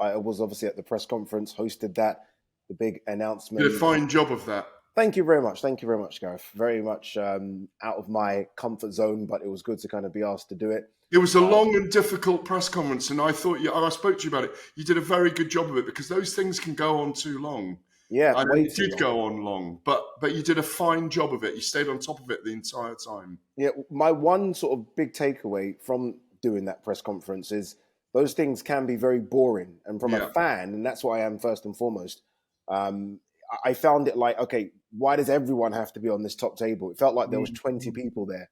I was obviously at the press conference, hosted that, the big announcement. You did a fine job of that. Thank you very much. Thank you very much, Gareth. Very much out of my comfort zone, but it was good to kind of be asked to do it. It was a long and difficult press conference, and I thought I spoke to you about it. You did a very good job of it because those things can go on too long. Yeah, and it did go on long, but you did a fine job of it. You stayed on top of it the entire time. Yeah, my one sort of big takeaway from doing that press conference is those things can be very boring. And from a fan, and that's what I am first and foremost, I found it like, okay, why does everyone have to be on this top table? It felt like there was 20 people there,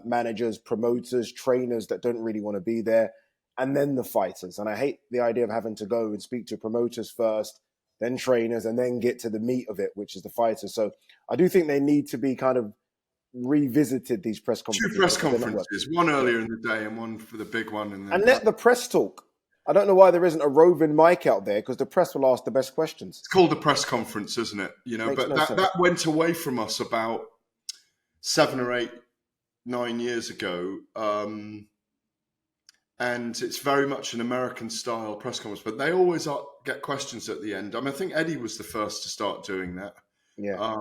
managers, promoters, trainers that don't really want to be there, and then the fighters. And I hate the idea of having to go and speak to promoters first, then trainers, and then get to the meat of it, which is the fighters. So I do think they need to be kind of revisited, these press conferences. 2 press conferences, one earlier in the day and one for the big one. And let the press talk. I don't know why there isn't a roving mic out there, because the press will ask the best questions. It's called a press conference, isn't it? But that went away from us about 7 or 8, 9 years ago. And it's very much an American-style press conference, but they always get questions at the end. I think Eddie was the first to start doing that. Yeah.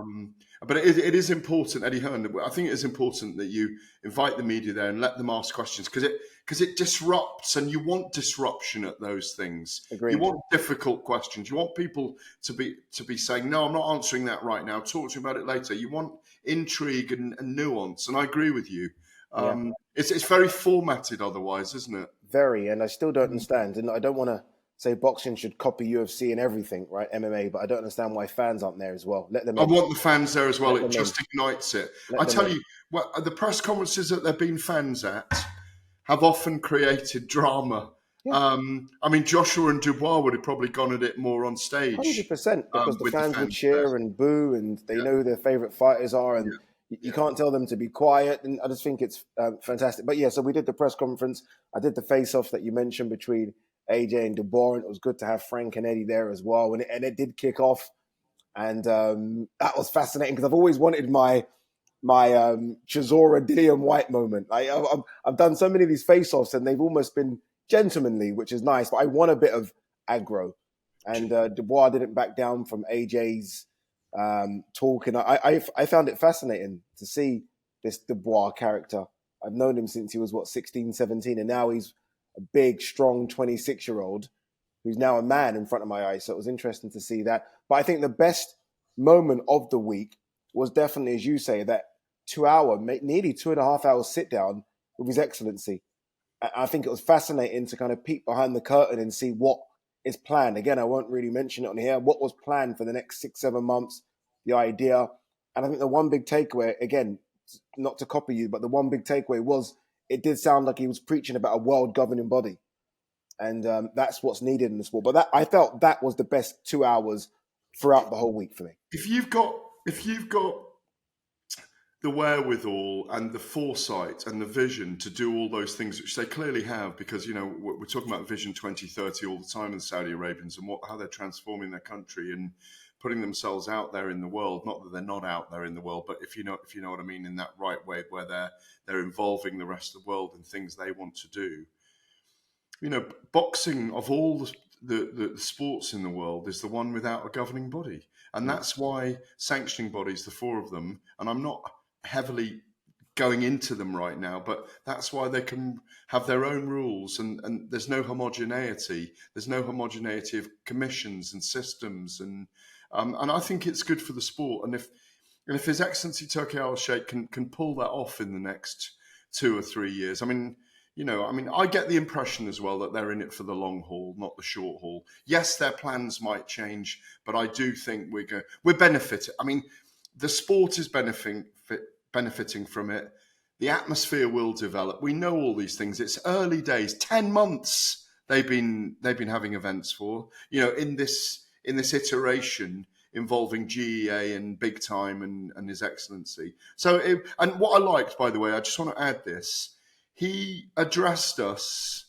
But it is important, Eddie Hearn. I think it is important that you invite the media there and let them ask questions, because it disrupts, and you want disruption at those things. Agreed. You want difficult questions. You want people to be saying, "No, I'm not answering that right now. Talk to me about it later." You want intrigue and nuance, and I agree with you. It's very formatted otherwise, isn't it? Very, and I still don't understand. And I don't want to say boxing should copy UFC and everything, right? MMA, but I don't understand why fans aren't there as well. Let them. I want the fans there as well. It just ignites it. I tell you, the press conferences that there've been fans at have often created drama. Yeah. Joshua and Dubois would have probably gone at it more on stage. 100%, because the fans would cheer and boo, and they know who their favourite fighters are, and you can't tell them to be quiet. And I just think it's fantastic. But yeah, so we did the press conference. I did the face-off that you mentioned between AJ and Dubois, and it was good to have Frank and Eddie there as well. And it did kick off, and that was fascinating, because I've always wanted my Chisora Dillian White moment. I've done so many of these face-offs, and they've almost been gentlemanly, which is nice. But I want a bit of aggro, and Dubois didn't back down from AJ's talk, and I found it fascinating to see this Dubois character. I've known him since he was 16, 17, and now he's a big, strong 26-year-old who's now a man in front of my eyes. So it was interesting to see that. But I think the best moment of the week was definitely, as you say, that 2-hour, nearly 2.5 hours sit down with His Excellency. I think it was fascinating to kind of peek behind the curtain and see what is planned. Again, I won't really mention it on here. What was planned for the next 6-7 months, the idea. And I think the one big takeaway, again, not to copy you, but the one big takeaway was it did sound like he was preaching about a world governing body. And that's what's needed in the sport. But I felt that was the best 2 hours throughout the whole week for me. If you've got the wherewithal and the foresight and the vision to do all those things, which they clearly have, because we're talking about Vision 2030 all the time in the Saudi Arabians and how they're transforming their country and putting themselves out there in the world. Not that they're not out there in the world, but if you know what I mean, in that right way, where they're involving the rest of the world in things they want to do. Boxing, of all the sports in the world, is the one without a governing body, and that's why sanctioning bodies, the 4 of them, and I'm not heavily going into them right now, but that's why they can have their own rules, and there's no homogeneity. There's no homogeneity of commissions and systems, and I think it's good for the sport. And if His Excellency Turki Al-Sheikh can pull that off in the next 2 or 3 years, I get the impression as well that they're in it for the long haul, not the short haul. Yes, their plans might change, but I do think we're benefiting. The sport is benefiting from it. The atmosphere will develop. We know all these things. It's early days. 10 months they've been having events for. In this iteration involving GEA and Big Time and His Excellency. And what I liked, by the way, I just want to add this. He addressed us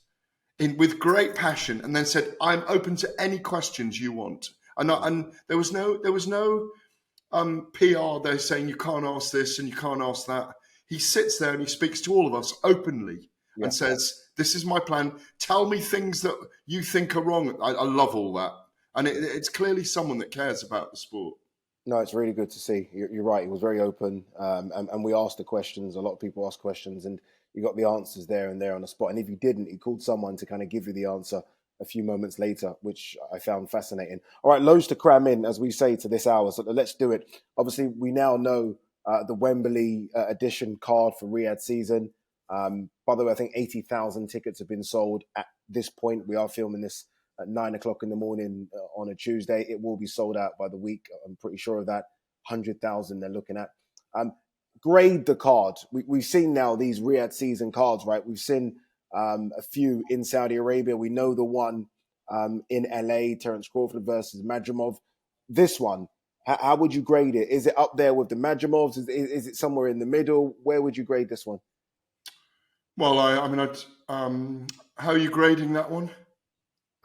with great passion, and then said, "I'm open to any questions you want." And there was no PR there saying you can't ask this and you can't ask that. He sits there and he speaks to all of us openly, and says, "This is my plan. Tell me things that you think are wrong." I love all that, and it's clearly someone that cares about the sport. No, it's really good to see. You're right. He was very open, and we asked the questions. A lot of people asked questions, and you got the answers there and there on the spot. And if you didn't, he called someone to kind of give you the answer a few moments later, which I found fascinating. All right, loads to cram in, as we say, to this hour. So let's do it. Obviously, we now know the Wembley edition card for Riyadh season. By the way, I think 80,000 tickets have been sold at this point. We are filming this at 9 o'clock in the morning on a Tuesday. It will be sold out by the week. I'm pretty sure of that. 100,000 they're looking at. Grade the card. We've seen now these Riyadh season cards, right? We've seen a few in Saudi Arabia. We know the one in LA, Terence Crawford versus Madrimov. This one, how would you grade it? Is it up there with the Madrimovs? Is it somewhere in the middle? Where would you grade this one? Well, how are you grading that one?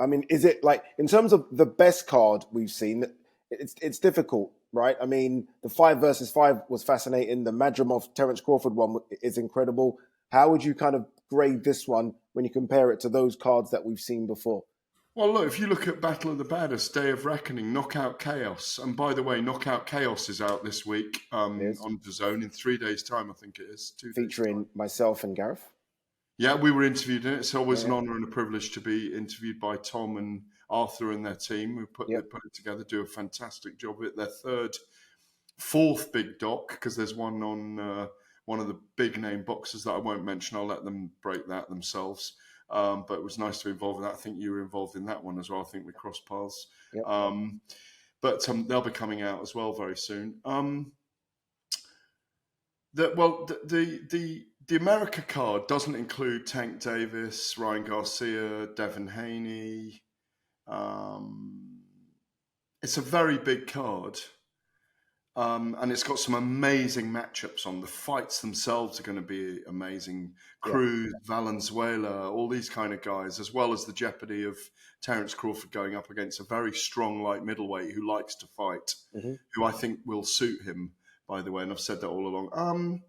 I mean, is it like, in terms of the best card we've seen, it's difficult, right? I mean, the 5 versus 5 was fascinating. The Madrimov Terence Crawford one is incredible. How would you kind of grade this one when you compare it to those cards that we've seen before? Well, look, if you look at Battle of the Baddest, Day of Reckoning, Knockout Chaos, and by the way, Knockout Chaos is out this week on DAZN in 3 days' time, I think it is. Featuring myself and Gareth. Yeah, we were interviewed in it. It's always an honour and a privilege to be interviewed by Tom and Arthur and their team who put it together, do a fantastic job of it. Their fourth big doc, because there's one on one of the big name boxers that I won't mention. I'll let them break that themselves. But it was nice to be involved in that. I think you were involved in that one as well. I think we crossed paths. Yep. But they'll be coming out as well very soon. The America card doesn't include Tank Davis, Ryan Garcia, Devin Haney. It's a very big card. And it's got some amazing matchups on. The fights themselves are going to be amazing. Cruz, Valenzuela, all these kind of guys, as well as the jeopardy of Terence Crawford going up against a very strong light middleweight who likes to fight, who I think will suit him, by the way. And I've said that all along.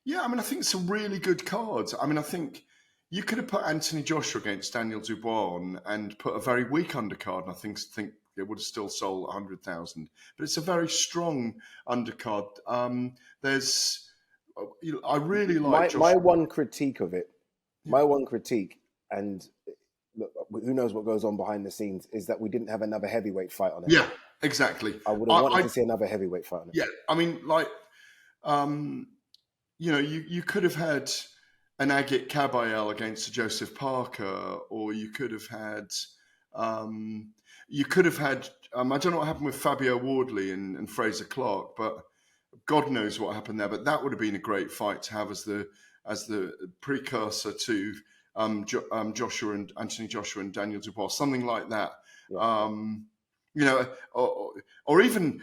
I think it's some really good cards. I mean, I think you could have put Anthony Joshua against Daniel Dubois on and put a very weak undercard, and I think it would have still sold 100,000. But it's a very strong undercard. I really like my one critique of it. My one critique, and look, who knows what goes on behind the scenes, is that we didn't have another heavyweight fight on it. Yeah, exactly. I would have wanted to see another heavyweight fight on it. Yeah, I mean, you could have had an Agit Kabayel against a Joseph Parker, or you could have had, I don't know what happened with Fabio Wardley and Fraser Clark, but God knows what happened there. But that would have been a great fight to have as the precursor to Joshua and Anthony Joshua and Daniel Dubois, something like that. Yeah. Or even.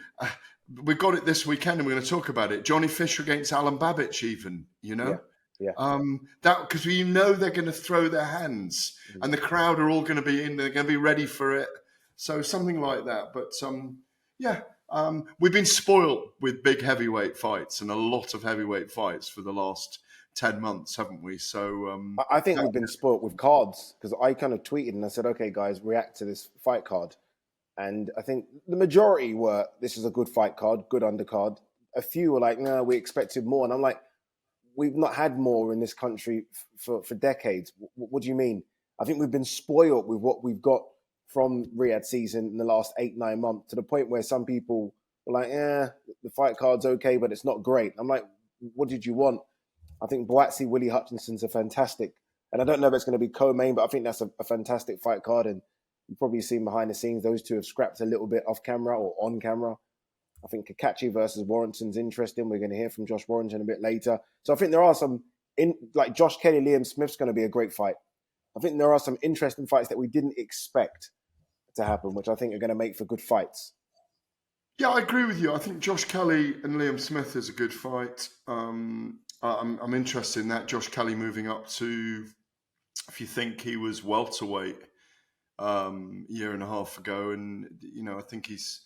We've got it this weekend and we're going to talk about it. Johnny Fisher against Alan Babich even, that because they're going to throw their hands and the crowd are all going to be in, they're going to be ready for it. So something like that. But we've been spoiled with big heavyweight fights and a lot of heavyweight fights for the last 10 months, haven't we? So I think we've been spoiled with cards, because I kind of tweeted and I said, okay, guys, react to this fight card. And I think the majority were, this is a good fight card, good undercard. A few were like, no, we expected more. And I'm like, we've not had more in this country for decades. What do you mean? I think we've been spoiled with what we've got from Riyadh season in the last 8-9 months, to the point where some people were like, the fight card's okay, but it's not great. I'm like, what did you want? I think Boatsi, Willie Hutchinson's a fantastic, and I don't know if it's going to be co-main, but I think that's a fantastic fight card. And you've probably seen behind the scenes, those two have scrapped a little bit off camera or on camera. I think Kakachi versus Warrington's interesting. We're going to hear from Josh Warrington a bit later. So I think there are some, like Josh Kelly, Liam Smith's going to be a great fight. I think there are some interesting fights that we didn't expect to happen, which I think are going to make for good fights. Yeah, I agree with you. I think Josh Kelly and Liam Smith is a good fight. I'm interested in that. Josh Kelly moving up to, if you think he was welterweight, year and a half ago, and I think he's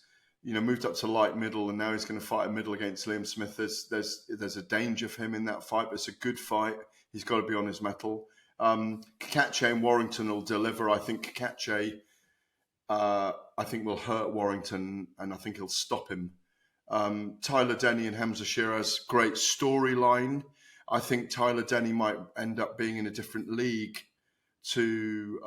moved up to light middle, and now he's going to fight a middle against Liam Smith. There's a danger for him in that fight, but it's a good fight. He's got to be on his mettle. Kakache and Warrington will deliver. I think Kakache, will hurt Warrington, and I think he'll stop him. Tyler Denny and Hamza Shiraz, great storyline. I think Tyler Denny might end up being in a different league to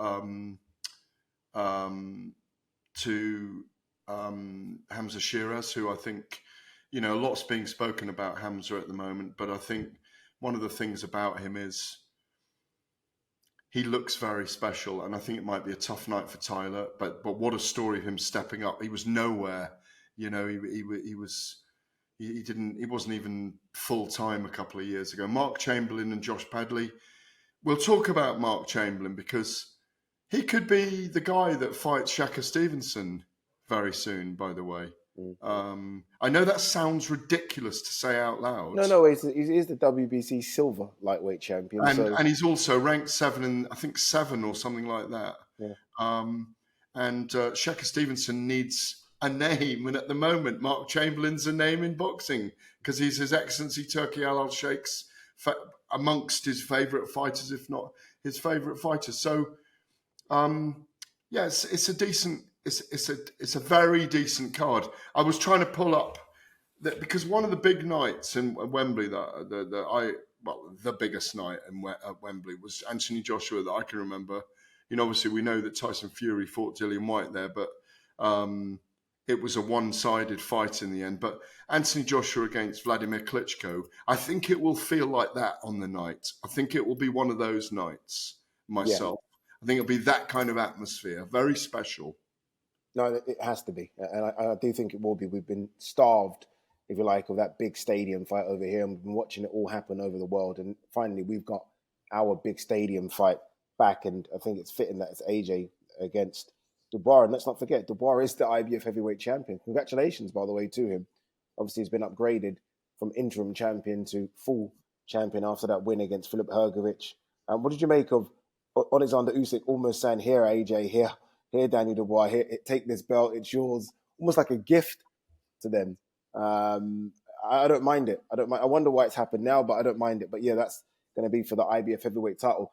Hamza Shiraz, who I think, a lot's being spoken about Hamza at the moment, but I think one of the things about him is he looks very special, and I think it might be a tough night for Tyler, but what a story of him stepping up. He was nowhere, he wasn't even full time a couple of years ago. Mark Chamberlain and Josh Padley. We'll talk about Mark Chamberlain because he could be the guy that fights Shaka Stevenson very soon, by the way. I know that sounds ridiculous to say out loud. No, he's the WBC silver lightweight champion. And he's also ranked 7 or something like that. Yeah. And Shaka Stevenson needs a name. And at the moment, Mark Chamberlain's a name in boxing because he's His Excellency Turki Al Sheikh's amongst his favourite fighters, if not his favourite fighter. So, it's a decent... It's a very decent card. I was trying to pull up that because one of the big nights in Wembley, the biggest night at Wembley was Anthony Joshua that I can remember. Obviously we know that Tyson Fury fought Dillian Whyte there, but it was a one-sided fight in the end. But Anthony Joshua against Vladimir Klitschko, I think it will feel like that on the night. I think it will be one of those nights myself. Yeah. I think it'll be that kind of atmosphere, very special. No, it has to be. And I do think it will be. We've been starved, if you like, of that big stadium fight over here. And we've been watching it all happen over the world. And finally, we've got our big stadium fight back. And I think it's fitting that it's AJ against Dubois. And let's not forget, Dubois is the IBF heavyweight champion. Congratulations, by the way, to him. Obviously, he's been upgraded from interim champion to full champion after that win against Filip Hrgovic. What did you make of Alexander Usyk almost saying, here, AJ, here, Daniel Dubois, here, take this belt, it's yours, almost like a gift to them. I don't mind it. I wonder why it's happened now, but I don't mind it. But yeah, that's going to be for the IBF heavyweight title.